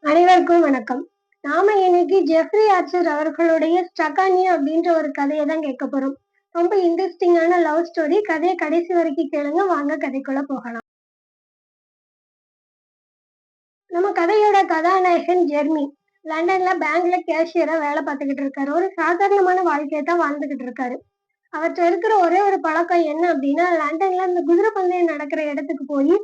அனைவருக்கும் வணக்கம். நாம இன்னைக்கு ஜெஃப்ரி ஆர்ச்சர் அவர்களுடைய ஸ்டக் ஆன் யூ அப்படின்ற ஒரு கதையை தான் கேட்க போறோம். ரொம்ப இன்ட்ரெஸ்டிங்கான லவ் ஸ்டோரி. கதையை கடைசி வரைக்கும் கேளுங்க. வாங்க கதைக்குள்ள போகலாம். நம்ம கதையோட கதாநாயகன் ஜெர்மி லண்டன்ல பேங்க்ல கேஷியரா வேலை பார்த்துக்கிட்டு இருக்காரு. ஒரு சாதாரணமான வாழ்க்கையை தான் வாழ்ந்துகிட்டு இருக்காரு. அவர்கிட்ட இருக்கிற ஒரே ஒரு பழக்கம் என்ன அப்படின்னா, லண்டன்ல இந்த குதிரை பந்தயம் நடக்கிற இடத்துக்கு போய்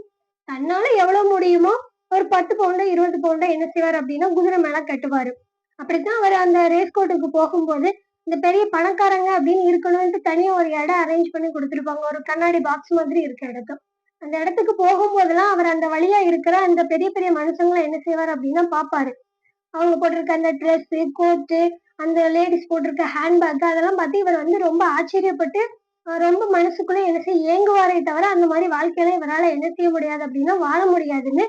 தன்னால எவ்வளவு முடியுமோ ஒரு 10 பவுண்டோ 20 பவுண்டோ என்ன செய்வார் அப்படின்னா குதிரை மேல கட்டுவாரு. அப்படித்தான் அவர் அந்த ரேஸ் கோர்ட்டுக்கு போகும்போது இந்த பெரிய பணக்காரங்க அப்படின்னு இருக்கணும்ட்டு தனியா ஒரு இடம் அரேஞ்ச் பண்ணி கொடுத்துருப்பாங்க. ஒரு கண்ணாடி பாக்ஸ் மாதிரி இருக்க இடத்த. அந்த இடத்துக்கு போகும்போதெல்லாம் அவர் அந்த வழியா இருக்கிற அந்த பெரிய பெரிய மனுஷங்களை என்ன செய்வார் அப்படின்னா பாப்பாரு. அவங்க போட்டிருக்க அந்த ட்ரெஸ், கோட்டு, அந்த லேடிஸ் போட்டிருக்க ஹேண்ட்பேக் அதெல்லாம் பார்த்து இவர் வந்து ரொம்ப ஆச்சரியப்பட்டு ரொம்ப மனசுக்குள்ள என்ன செய்ய ஏங்குவாரே தவிர அந்த மாதிரி வாழ்க்கையில இவரால என்ன செய்ய முடியாது அப்படின்னா வாழ முடியாதுன்னு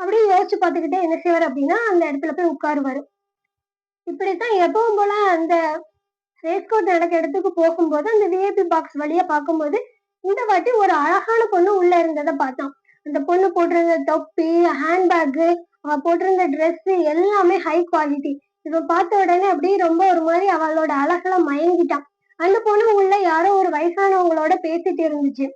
அப்படியே யோசிச்சு பார்த்துக்கிட்டே என்ன செய்வார் அப்படின்னா அந்த இடத்துல போய் உட்காருவாரு. இப்படித்தான் எப்பவும் போல அந்த ரேஸ் கோர்ட் நடக்க இடத்துக்கு போகும்போது அந்த விஐபி பாக்ஸ் வழியா பார்க்கும்போது இந்த வாட்டி ஒரு அழகான பொண்ணு உள்ள இருந்ததை பார்த்தான். அந்த பொண்ணு போட்டிருந்த தொப்பி, ஹேண்ட்பேக், அவ போட்டிருந்த ட்ரெஸ் எல்லாமே ஹை குவாலிட்டி. இவன் பார்த்த உடனே அப்படியே ரொம்ப ஒரு மாதிரி அவளோட அழகுல மயங்கிட்டான். அந்த பொண்ணு உள்ள யாரோ ஒரு வயசானவங்களோட பேசிட்டு இருந்துச்சு.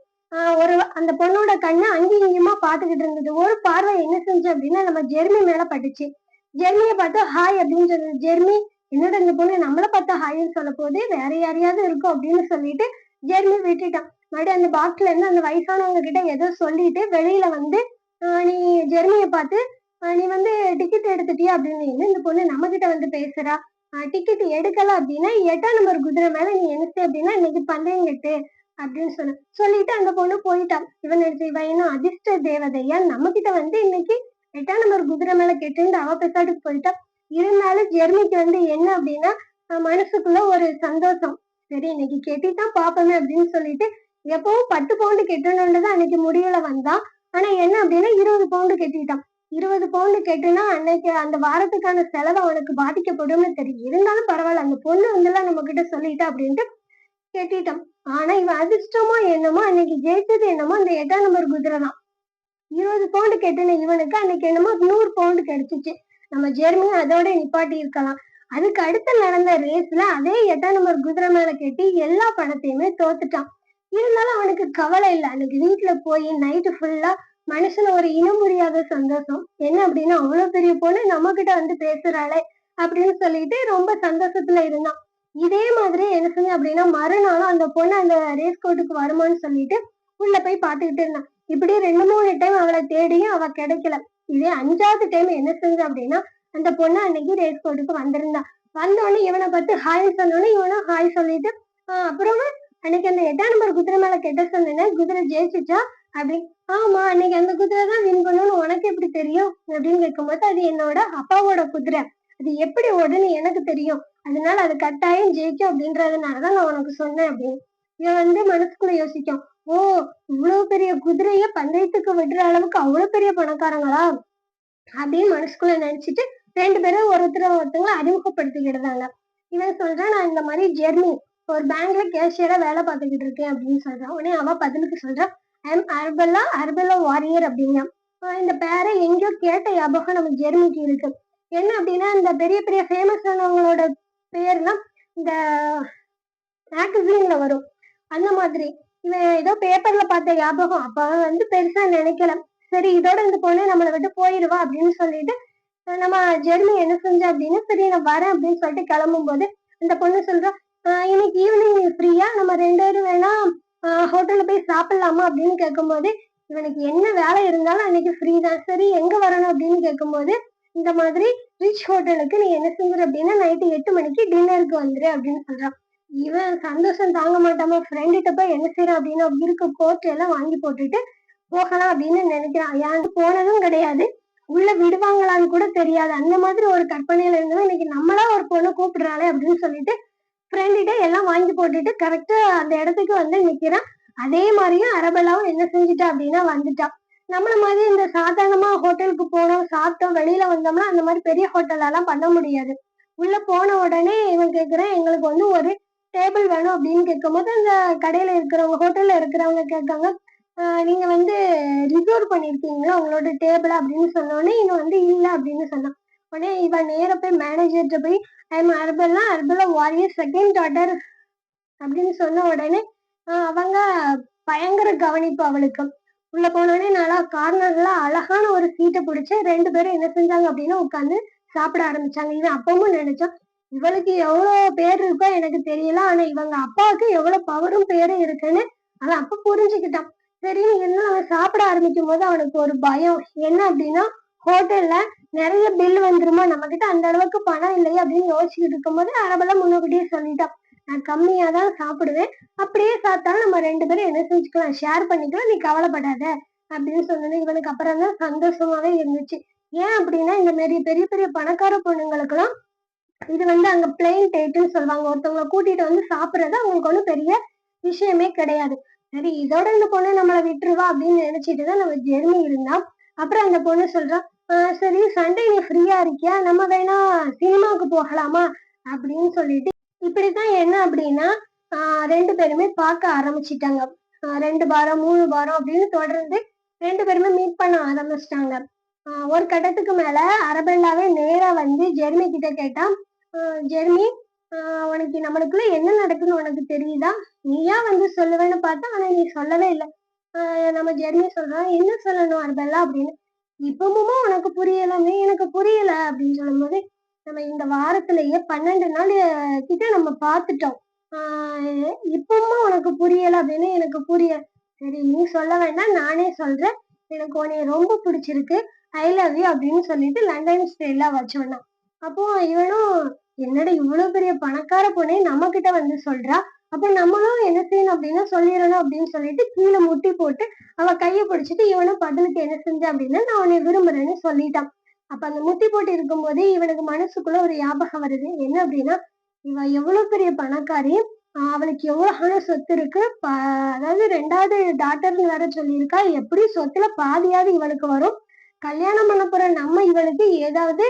அந்த பொண்ணோட கண்ணு அங்கேயும் இங்கேயுமா பாத்துக்கிட்டு இருந்தது. ஒரு பார்வை என்ன செஞ்சு அப்படின்னா நம்ம ஜெர்மி மேல பட்டுச்சு. ஜெர்மியை பார்த்து ஹாய் அப்படின்னு சொன்னது. ஜெர்மி என்னோட இந்த பொண்ணு நம்மள பார்த்தா ஹாய்ன்னு சொல்ல போது வேற யாரையாவது இருக்கும் அப்படின்னு சொல்லிட்டு ஜெர்மி விட்டுட்டான். மறுபடியும் அந்த பாக்ஸ்ல இருந்து அந்த வயசானவங்க கிட்ட ஏதோ சொல்லிட்டு வெளியில வந்து நீ ஜெர்மியை பார்த்து நீ வந்து டிக்கெட் எடுத்துட்டியா அப்படின்னு. இந்த பொண்ணு நம்ம கிட்ட வந்து பேசுறா. டிக்கெட் எடுக்கல அப்படின்னா 8ஆம் நம்பர் குதிரை மேல நீ என்ன செய் அப்படின்னா இன்னைக்கு பந்தயம் கட்டு அப்படின்னு சொன்ன. சொல்லிட்டு அந்த பொண்ணு போயிட்டான். இவன் நினைச்சு இவன் என்ன அதிர்ஷ்ட தேவதையா நம்ம கிட்ட வந்து இன்னைக்கு 8ஆம் நம்பர் குதிரை மேல கெட்டுன்னு அவ பெசாட்டுக்கு போயிட்டா. இருந்தாலும் ஜெர்மிக்கு வந்து என்ன அப்படின்னா மனசுக்குள்ள ஒரு சந்தோஷம். சரி இன்னைக்கு கெட்டித்தான் பாப்போமே அப்படின்னு சொல்லிட்டு எப்பவும் 10 பவுண்டு கெட்டணும்ன்றதான் அன்னைக்கு முடிவுல வந்தான். ஆனா என்ன அப்படின்னா 20 பவுண்டு கெட்டிட்டான். 20 பவுண்டு கெட்டுனா அன்னைக்கு அந்த வாரத்துக்கான செலவு அவனுக்கு பாதிக்கப்படும்னு தெரியும். இருந்தாலும் பரவாயில்ல அந்த பொண்ணு வந்துலாம் நம்ம கிட்ட சொல்லிட்டா அப்படின்ட்டு கெட்டிட்டான். ஆனா இவன் அதிர்ஷ்டமோ என்னமோ அன்னைக்கு ஜெயிச்சது என்னமோ அந்த 8ஆம் நம்பர் குதிரை தான். 20 பவுண்டு கெட்டின இவனுக்கு அன்னைக்கு என்னமோ 100 பவுண்டு கிடைச்சிச்சு. நம்ம ஜெர்மனி அதோட நிப்பாட்டி இருக்கலாம். அதுக்கு அடுத்து நடந்த ரேஸ்ல அதே 8ஆம் நம்பர் குதிரை மேல கட்டி எல்லா பணத்தையுமே தோத்துட்டான். இருந்தாலும் அவனுக்கு கவலை இல்லை. அன்னைக்கு வீட்டுல போய் நைட்டு ஃபுல்லா மனுஷன ஒரு இனம் புரியாத சந்தோஷம். என்ன அப்படின்னா அவ்வளவு பெரிய பொண்ணு நம்ம கிட்ட வந்து பேசுறாளே அப்படின்னு சொல்லிட்டு ரொம்ப சந்தோஷத்துல இருந்தான். இதே மாதிரி என்ன செஞ்ச அப்படின்னா மறுநாளும் அந்த பொண்ணு அந்த ரேஸ் கோர்ட்டுக்கு வருமான்னு சொல்லிட்டு உள்ள போய் பாத்துக்கிட்டு இருந்தான். இப்படி 2 3 டைம் அவளை தேடியும் அவ கிடைக்கல. இதே 5வது டைம் என்ன செஞ்ச அப்படின்னா அந்த பொண்ணு அன்னைக்கு ரேஸ் கோர்ட்டுக்கு வந்திருந்தா. வந்தோடனே இவனை பார்த்து ஹாய் சொன்னோடனே இவனும் ஹாய் சொல்லிட்டு அப்புறமா அன்னைக்கு அந்த 8ஆம் நம்பர் குதிரை மேல கெட்ட சொன்னேன் குதிரை ஜெயிச்சுச்சா அப்படி. ஆமா அன்னைக்கு அந்த குதிரை தான் வின் பண்ணணும்னு உனக்கு எப்படி தெரியும் அப்படின்னு கேட்கும்போது அது என்னோட அப்பாவோட குதிரை. அது எப்படி ஓடுன்னு எனக்கு தெரியும். அதனால அது கட்டாயம் ஜெயிக்கும் அப்படின்றதுனாலதான் நான் உனக்கு சொன்னேன் அப்படின்னு. இவன் வந்து மனசுக்குள்ள யோசிக்கும். ஓ இவ்வளவு பெரிய குதிரைய பந்தயத்துக்கு விடுற அளவுக்கு அவ்வளவு பெரிய பணக்காரங்களா அப்படின்னு மனசுக்குள்ள நினைச்சிட்டு 2 பேரும் ஒருத்தவங்களை அறிமுகப்படுத்திக்கிடுறாங்க. இவன் சொல்றான் நான் இந்த மாதிரி ஜெர்மி ஒரு பேங்க்ல கேஷியரா வேலை பார்த்துக்கிட்டு இருக்கேன் அப்படின்னு சொல்றான். உடனே அவன் பதிலுக்கு சொல்றான் ஐம் அர்பெல்லா அர்பெல்லா வாரியர் அப்படிங்க. இந்த பேரை எங்கேயோ கேட்ட ஞாபகம் நம்ம ஜெர்மிக்கு இருக்கு. என்ன அப்படின்னா இந்த பெரிய பெரிய ஃபேமஸ் ஆனவங்களோட பேர்லாம் இந்த மேகசீன்ல வரும். அந்த மாதிரி இவன் ஏதோ பேப்பர்ல பார்த்த ஞாபகம். அப்ப அவன் வந்து பெருசா நினைக்கல. சரி இதோட இந்த பொண்ணு நம்மளை விட்டு போயிடுவா அப்படின்னு சொல்லிட்டு நம்ம ஜெர்மி என்ன செஞ்சா அப்படின்னா சரி நான் வரேன் அப்படின்னு சொல்லிட்டு கிளம்பும் போது அந்த பொண்ணு சொல்றா இன்னைக்கு ஈவினிங் நீ ஃப்ரீயா நம்ம 2 பேரும் வேணா ஹோட்டல்ல போய் சாப்பிடலாமா அப்படின்னு கேட்கும்போது இவனுக்கு என்ன வேலை இருந்தாலும் அன்னைக்கு ஃப்ரீ தான். சரி எங்க வரணும் அப்படின்னு கேட்கும்போது இந்த மாதிரி ரிச் ஹோட்டலுக்கு நீ என்ன செஞ்சிரு அப்படின்னா நைட்டு 8 மணிக்கு டின்னருக்கு வந்துரு அப்படின்னு சொல்றான். இவன் சந்தோஷம் தாங்க மாட்டாம ஃப்ரெண்டுகிட்ட போய் என்ன செய்யறான் அப்படின்னா இருக்க கோட் எல்லாம் வாங்கி போட்டுட்டு போகலாம் அப்படின்னு நினைக்கிறான். ஏன் போனதும் கிடையாது. உள்ள விடுவாங்களான்னு கூட தெரியாது. அந்த மாதிரி ஒரு கற்பனையில இருந்தவன் இன்னைக்கு நம்மளா ஒரு பொண்ணு கூப்பிடுறாளே அப்படின்னு சொல்லிட்டு ஃப்ரெண்டுகிட்ட எல்லாம் வாங்கி போட்டுட்டு கரெக்டா அந்த இடத்துக்கு வந்து நிக்கிறான். அதே மாதிரியும் அரபெல்லாவும் என்ன செஞ்சுட்டா அப்படின்னா வந்துட்டான். நம்மள மாதிரி இந்த சாதாரணமா ஹோட்டலுக்கு போனோம் சாப்பிட்டோம் வெளியில வந்தோம்னா அந்த மாதிரி பெரிய ஹோட்டல்ல எல்லாம் பண்ண முடியாது. உள்ள போன உடனே இவன் கேக்குறான் எங்களுக்கு வந்து ஒரு டேபிள் வேணும் அப்படின்னு கேட்கும்போது அந்த கடையில இருக்கிறவங்க ஹோட்டல்ல இருக்கிறவங்க கேட்காங்க நீங்க வந்து ரிசர்வ் பண்ணிருக்கீங்களா உங்களோட டேபிள் அப்படின்னு சொன்னோடனே இவன் வந்து இல்ல அப்படின்னு சொன்னான். உடனே இவன் நேர போய் மேனேஜர்கிட்ட போய் I am Arabella Arabella Warrier second daughter அப்படின்னு சொன்ன உடனே அவங்க பயங்கர கவனிப்பு அவளுக்கு. உள்ள போனோடனே நல்லா கார்னர்ல அழகான ஒரு சீட்டை பிடிச்சு 2 பேரும் என்ன செஞ்சாங்க அப்படின்னா உட்காந்து சாப்பிட ஆரம்பிச்சாங்க. இவன் அப்பவும் நினைச்சான் இவளுக்கு எவ்வளவு பேர் இருக்கோ எனக்கு தெரியல, ஆனா இவங்க அப்பாவுக்கு எவ்வளவு பவரும் பேரும் இருக்குன்னு அவன் அப்ப புரிஞ்சுக்கிட்டான். சரின்னு என்ன அவன் சாப்பிட ஆரம்பிக்கும் போது அவனுக்கு ஒரு பயம். என்ன அப்படின்னா ஹோட்டல்ல நிறைய பில் வந்துருமா, நம்ம கிட்ட அந்த அளவுக்கு பணம் இல்லையே அப்படின்னு யோசிச்சுட்டு இருக்கும் போது அரபெல்லாம் முன்னக்கூட்டியே சொல்லிட்டான், நான் கம்மியா தான் சாப்பிடுவேன், அப்படியே சாப்பிட்டாலும் நம்ம 2 பேரும் என்ன செஞ்சுக்கலாம், ஷேர் பண்ணிக்கலாம், நீ கவலைப்படாத அப்படின்னு சொன்னது இவனுக்கு அப்புறம் தான் சந்தோஷமாவே இருந்துச்சு. ஏன் அப்படின்னா இந்த மாதிரி பெரிய பெரிய பணக்கார பொண்ணுங்களுக்கு எல்லாம் இது அங்க பிளெயின் டேட்னு சொல்லுவாங்க. ஒருத்தவங்களை கூட்டிட்டு சாப்பிடுறது அவங்களுக்கு ஒண்ணும் பெரிய விஷயமே கிடையாது. சரி இதோட இந்த பொண்ணு நம்மளை விட்டுருவா அப்படின்னு நினைச்சிட்டுதான் நம்ம ஜெர்மி இருந்தா. அப்புறம் அந்த பொண்ணு சொல்றா, சரி சண்டே நீ ஃப்ரீயா இருக்கியா, நம்ம வேணா சினிமாவுக்கு போகலாமா அப்படின்னு சொல்லிட்டு இப்படித்தான் என்ன அப்படின்னா 2 பேருமே பார்க்க ஆரம்பிச்சிட்டாங்க. 2 வாரம் 3 வாரம் அப்படின்னு தொடர்ந்து 2 பேருமே மீட் பண்ண ஆரம்பிச்சிட்டாங்க. ஒரு கட்டத்துக்கு மேல அரபெல்லாவே நேரா ஜெர்மி கிட்ட கேட்டா, ஜெர்மி உனக்கு நம்மளுக்குள்ள என்ன நடக்குன்னு உனக்கு தெரியுதா, நீயா சொல்லுவேன்னு பார்த்தா ஆனா நீ சொல்லவே இல்லை. நம்ம ஜெர்மி சொல்றான், என்ன சொல்லணும் அரபெல்லா அப்படின்னு. இப்பவும் உனக்கு புரியலன்னு எனக்கு புரியல அப்படின்னு சொல்லும் போது, நம்ம இந்த வாரத்திலேயே 12 நாள் கிட்ட நம்ம பார்த்துட்டோம். இப்பவும் உனக்கு புரியல அப்படின்னு எனக்கு புரியல. சரி நீ சொல்ல வேண்டாம், நானே சொல்றேன், எனக்கு உன்னைய ரொம்ப பிடிச்சிருக்கு, ஐ லவ் யூ அப்படின்னு சொல்லிட்டு லண்டன் ஸ்டைல்ல வச்சோன்னா. அப்போ இவனும் என்னடா இவ்வளவு பெரிய பணக்கார பொண்ணே நம்ம கிட்ட சொல்றா, அப்ப நம்மளும் என்ன செய்யணும் அப்படின்னா சொல்லிடணும் அப்படின்னு சொல்லிட்டு கீழே முட்டி போட்டு அவ கைய பிடிச்சிட்டு இவனும் பதிலுக்கு என்ன செஞ்ச அப்படின்னா நான் உன்னை விரும்புறேன்னு சொல்லிட்டான். அப்ப அந்த முட்டி போட்டு இருக்கும் போதே இவனுக்கு மனசுக்குள்ள ஒரு ஞாபகம் வருது. என்ன அப்படின்னா இவ எவ்வளவு பெரிய பணக்காரி, அவளுக்கு எவ்வளவு சொத்து இருக்கு, அதாவது 2வது டாட்டர்னு வேற சொல்லியிருக்கா, எப்படி சொத்துல பாதியாவது இவளுக்கு வரும், கல்யாணம் பண்ண போற நம்ம இவளுக்கு ஏதாவது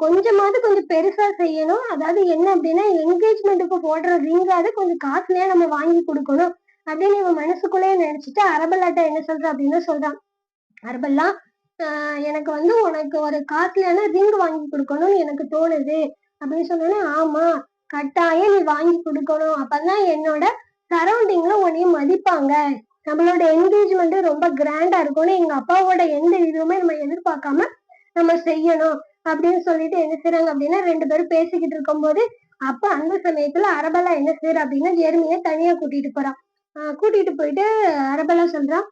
கொஞ்சமாவது கொஞ்சம் பெருசா செய்யணும், அதாவது என்ன அப்படின்னா என்கேஜ்மெண்ட்டுக்கு போடுற ரிங்காவது கொஞ்சம் காசுலயே நம்ம வாங்கி கொடுக்கணும் அப்படின்னு இவன் மனசுக்குள்ளேயே நினைச்சிட்டு அரபல்லாட்ட என்ன சொல்ற அப்படின்னு சொல்றான். அரபல்லா எனக்கு உனக்கு ஒரு காஸ்ட்லியான ரிங் வாங்கி கொடுக்கணும்னு எனக்கு தோணுது அப்படின்னு சொன்னோன்னே, ஆமா கட்டாயம் நீ வாங்கி கொடுக்கணும், அப்பதான் என்னோட சரௌண்டிங்ல உன்னைய மதிப்பாங்க, நம்மளோட என்கேஜ்மெண்ட் ரொம்ப கிராண்டா இருக்கும்னு எங்க அப்பாவோட எந்த இதுவுமே நம்ம எதிர்பார்க்காம நம்ம செய்யணும் அப்படின்னு சொல்லிட்டு என்ன செய்றாங்க அப்படின்னா 2 பேரும் பேசிக்கிட்டு இருக்கும் போது அப்ப அந்த சமயத்துல அரபல்லா என்ன செய்யற அப்படின்னா ஜெர்மிய தனியா கூட்டிட்டு போறான். கூட்டிட்டு போயிட்டு அரபல்லா சொல்றான்,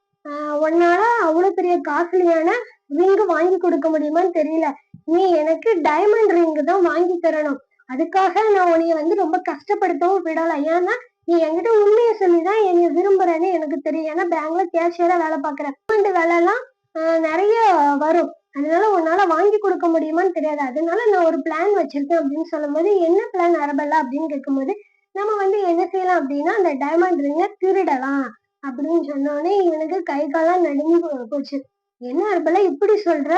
உன்னால அவ்வளவு பெரிய காஸ்ட்லியான ரிங் வாங்கி கொடுக்க முடியுமான்னு தெரியல, நீ எனக்கு டைமண்ட் ரிங் தான் வாங்கி தரணும், அதுக்காக நான் உன்னைய ரொம்ப கஷ்டப்படுத்தவும் விடல, ஏன்னா நீ என்கிட்ட உண்மையை சொல்லிதான் என்னை விரும்புறேன்னு எனக்கு தெரியும், ஏன்னா பேங்க்ல கேஷியரா வேலை பார்க்கறேன், வேலை எல்லாம் நிறைய வரும், அதனால உன்னால வாங்கி கொடுக்க முடியுமான்னு தெரியாது, அதனால நான் ஒரு பிளான் வச்சிருக்கேன் அப்படின்னு சொல்லும் போது, என்ன பிளான் அரபல்லா அப்படின்னு கேட்கும்போது, நம்ம என்ன செய்யலாம் அப்படின்னா அந்த டைமண்ட் ரிங்க திருடலாம் அப்படின்னு சொன்னோடனே இவனுக்கு கை காலம் நடுங்கி போச்சு. என்ன அரபல்லா இப்படி சொல்ற,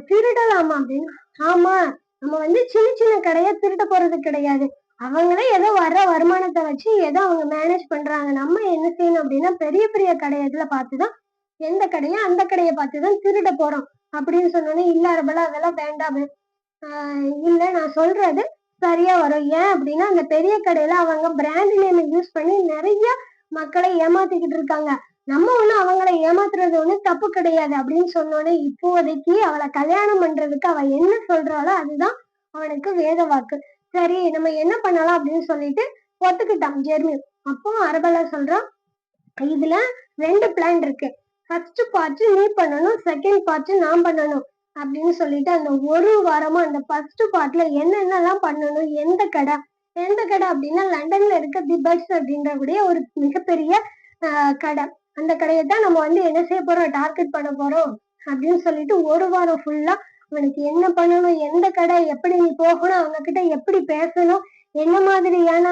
திருடலாமா அப்படின்னு. ஆமா, நம்ம சின்ன சின்ன கடையா திருட போறது கிடையாது, அவங்களே ஏதோ வர்ற வருமானத்தை வச்சு ஏதோ அவங்க மேனேஜ் பண்றாங்க, நம்ம என்ன செய்யணும் அப்படின்னா பெரிய பெரிய கடையத்துல பார்த்துதான், எந்த கடையோ அந்த கடையை பார்த்துதான் திருட போறோம் அப்படின்னு சொன்னோன்னே, இல்ல அரபல்லா அதெல்லாம் வேண்டாம், இல்ல நான் சொல்றது சரியா வரும், ஏன் அப்படின்னா அந்த பெரிய கடையில அவங்க பிராண்ட் நேம் யூஸ் பண்ணி நிறைய மக்களை ஏமாத்திக்கிட்டு இருக்காங்க, நம்ம அவங்களை ஏமாத்துறது தப்பு கிடையாது அப்படின்னு சொன்னோன்னே, இப்போதைக்கு அவளை கல்யாணம் பண்றதுக்கு அவ என்ன சொல்றாளோ அதுதான் அவனுக்கு வேத வாக்கு, சரி நம்ம என்ன பண்ணலாம் அப்படின்னு சொல்லிட்டு ஒத்துக்கிட்டான் ஜெர்மி. அப்போ அரபல்லா சொல்றான், இதுல 2 பிளான் இருக்கு, ஃபர்ஸ்ட் பார்ட் நீ பண்ணணும், செகண்ட் பார்ட் நான் பண்ணணும் அப்படின்னு சொல்லிட்டு அந்த ஒரு வாரமா அந்த ஃபர்ஸ்ட் பார்ட்ல என்னென்னலாம் பண்ணணும், எந்த கடை அப்படின்னா லண்டன்ல இருக்க தி பட்ஸ் அப்படின்றக்கூடிய ஒரு மிகப்பெரிய கடை, அந்த கடையை தான் நம்ம என்ன செய்ய போறோம், டார்கெட் பண்ண போறோம் அப்படின்னு சொல்லிட்டு ஒரு வாரம் ஃபுல்லா அவனுக்கு என்ன பண்ணணும், எந்த கடை, எப்படி நீ போகணும், அவங்க கிட்ட எப்படி பேசணும், என்ன மாதிரியான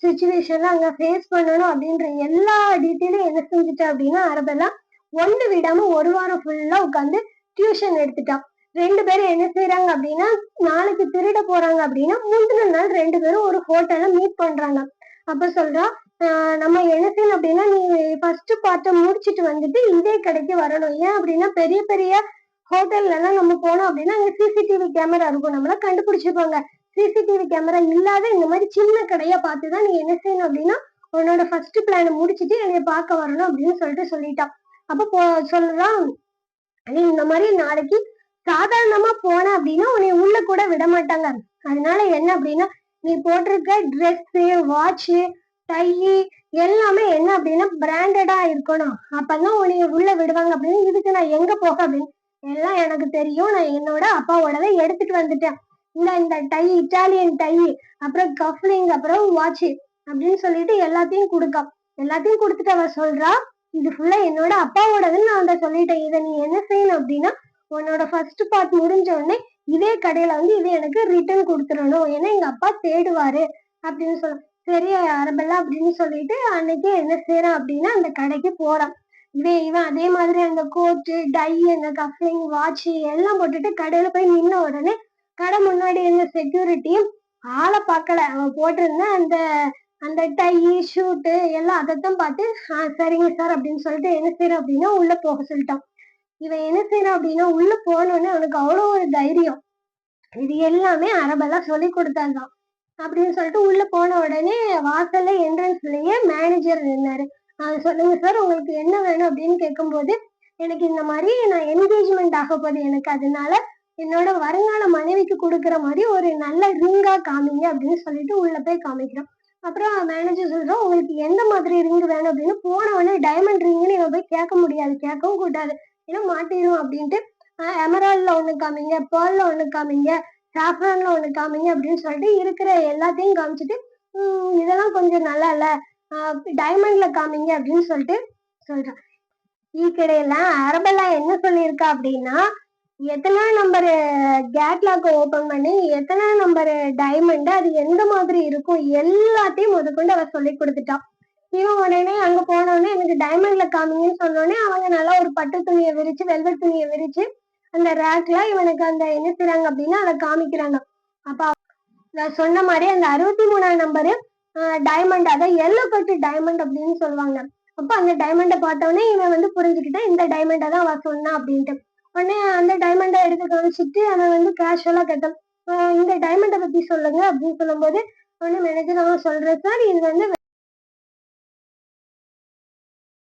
சுச்சுவேஷன்ல அங்க ஃபேஸ் பண்ணணும் அப்படின்ற எல்லா டீட்டெயிலும் என்ன செஞ்சுட்டா அப்படின்னா அரபல்லா ஒண்ணு விடாம ஒரு வாரம் ஃபுல்லா உட்காந்து டியூஷன் எடுத்துட்டான். 2 பேரும் என்ன செய்யறாங்க அப்படின்னா நாளைக்கு திருட போறாங்க அப்படின்னா முந்தின நாள் 2 பேரும் ஒரு ஹோட்டல்ல மீட் பண்றாங்க. அப்ப சொல்றா, நம்ம என்ன செய்யணும் அப்படின்னா நீ ஃபர்ஸ்ட் பார்ட்ட முடிச்சிட்டு இதே கடைக்கு வரணும், ஏன் அப்படின்னா பெரிய பெரிய ஹோட்டல்ல எல்லாம் நம்ம போனோம் அப்படின்னா அங்க சிசிடிவி கேமரா இருக்கும், நம்மள கண்டுபிடிச்சிருப்பாங்க. சிசிடிவி கேமரா இல்லாத இந்த மாதிரி சின்ன கடையா பார்த்துதான் நீ என்ன செய்யணும் அப்படின்னா உன்னோட ஃபர்ஸ்ட் பிளான முடிச்சுட்டு என்னைய பார்க்க வரணும் அப்படின்னு சொல்லிட்டான். அப்ப சொல்றான், நீ இந்த மாதிரி நாளைக்கு சாதாரணமா போன அப்படின்னா உன்னை உள்ள கூட விட மாட்டாங்க. அதனால என்ன அப்படின்னா நீ போட்டிருக்க ட்ரெஸ், வாட்ச், டை எல்லாமே என்ன அப்படின்னா பிராண்டடா இருக்கணும். அப்பதான் உன்னைய உள்ள விடுவாங்க அப்படின்னு. இதுக்கு நான் எங்க போக அப்படின்னு எல்லாம் எனக்கு தெரியும். நான் என்னோட அப்பாவோடதை எடுத்துட்டு வந்துட்டேன். இந்த டை, இட்டாலியன் டை, அப்புறம் கஃப்லிங், அப்புறம் வாட்ச் அப்படின்னு சொல்லிட்டு எல்லாத்தையும் கொடுத்துட்டு அவ சொல்றா, இது ஃபுல்லா என்னோட அப்பாவோடதுன்னு நான் அவன்கிட்ட சொல்லிட்டேன். இதை நீ என்ன செய்யணும் அப்படின்னா உன்னோட ஃபர்ஸ்ட் பார்ட் முடிஞ்ச உடனே இதே கடையில வந்து இது எனக்கு ரிட்டர்ன் கொடுத்துடணும், ஏன்னா எங்க அப்பா தேடுவாரு அப்படின்னு சொல்ல. சரி அரபெல்லா அப்படின்னு சொல்லிட்டு அன்னைக்கே என்ன செய்யறான் அப்படின்னா அந்த கடைக்கு போறான். இவன் அதே மாதிரி அந்த கோட்டு, டை, அந்த கஃப்லிங், வாட்ச் எல்லாம் போட்டுட்டு கடையில போய் நின்ன உடனே கடை முன்னாடி இருந்த செக்யூரிட்டியும் ஆளை பார்க்கல. அவன் போட்டிருந்த அந்த அந்த டை, ஷூட்டு எல்லாம் அதைத்தான் பார்த்து சரிங்க சார் அப்படின்னு சொல்லிட்டு என்ன செய்யறான் அப்படின்னா உள்ள போக சொல்லிட்டான். இவன் என்ன செய்யறான் அப்படின்னா உள்ள போனோடனே அவனுக்கு அவ்வளவு ஒரு தைரியம். இது எல்லாமே அரபெல்லா சொல்லி கொடுத்தாதான் அப்படின்னு சொல்லிட்டு உள்ள போன உடனே வாசல்ல என்ட்ரன்ஸ்லயே மேனேஜர் இருந்தாரு. சொல்லுங்க சார் உங்களுக்கு என்ன வேணும் அப்படின்னு கேட்கும்போது, எனக்கு இந்த மாதிரி நான் என்கேஜ்மெண்ட் ஆக போகுது எனக்கு, அதனால என்னோட வருங்கால மனைவிக்கு கொடுக்குற மாதிரி ஒரு நல்ல ரிங்கா காமிங்க அப்படின்னு சொல்லிட்டு உள்ள போய் காமிக்கிறோம். அப்புறம் மேனேஜர் சொல்றோம், உங்களுக்கு எந்த மாதிரி ரிங் வேணும் அப்படின்னு. போன உடனே டைமண்ட் ரிங்னு இவன் போய் கேட்க முடியாது, கேட்கவும் கூடாது, ஏன்னா மாட்டிடும் அப்படின்ட்டு. எமரால்ட்ல ஒண்ணு காமிங்க, பேர்ல ஒண்ணு காமிங்க, சாஃப்ரான்ல ஒண்ணு காமிங்க அப்படின்னு சொல்லிட்டு இருக்கிற எல்லாத்தையும் காமிச்சிட்டு, இதெல்லாம் கொஞ்சம் நல்லா இல்ல, டைமண்ட்ல காமிங்க அப்படின்னு சொல்லிட்டு சொல்றான். டீ கடையில அரபெல்லா என்ன சொல்லியிருக்கா அப்படின்னா, எத்தனை நம்பர் கேட்லாக் ஓபன் பண்ணி எத்தனை நம்பர் டைமண்ட் அது எந்த மாதிரி இருக்கும் எல்லாத்தையும் முதற்கொண்டு அவ சொல்லி கொடுத்துட்டான். இவன் உடனே அங்க போன உடனே எனக்கு டைமண்ட்ல காமிங்கன்னு சொன்னோடனே அவங்க நல்லா ஒரு பட்டு துணியை விரிச்சு, வெல்வெட் துணியை விரிச்சு அந்த ரேக்ல இவனுக்கு அந்த என்ன செய்றாங்க அப்படின்னா அதை காமிக்கிறாங்க. அப்ப நான் சொன்ன மாதிரி அந்த 63ஆம் நம்பரு டைமண்ட், அதான் எல்லோ கட்டு டைமண்ட் அப்படின்னு சொல்லுவாங்க. அப்ப அந்த டைமண்டை பார்த்தோன்னே இவன் வந்து புரிஞ்சுக்கிட்டான், இந்த டைமண்டை தான் அவ சொன்னா அப்படின்ட்டு. உடனே அந்த டைமண்டை எடுத்து காமிச்சிட்டு அவன் வந்து கேஷுவலா கேட்டான், இந்த டைமண்டை பத்தி சொல்லுங்க அப்படின்னு சொல்லும்போது உடனே மேனேஜர் அவன் சொல்றேன் சார், இது வந்து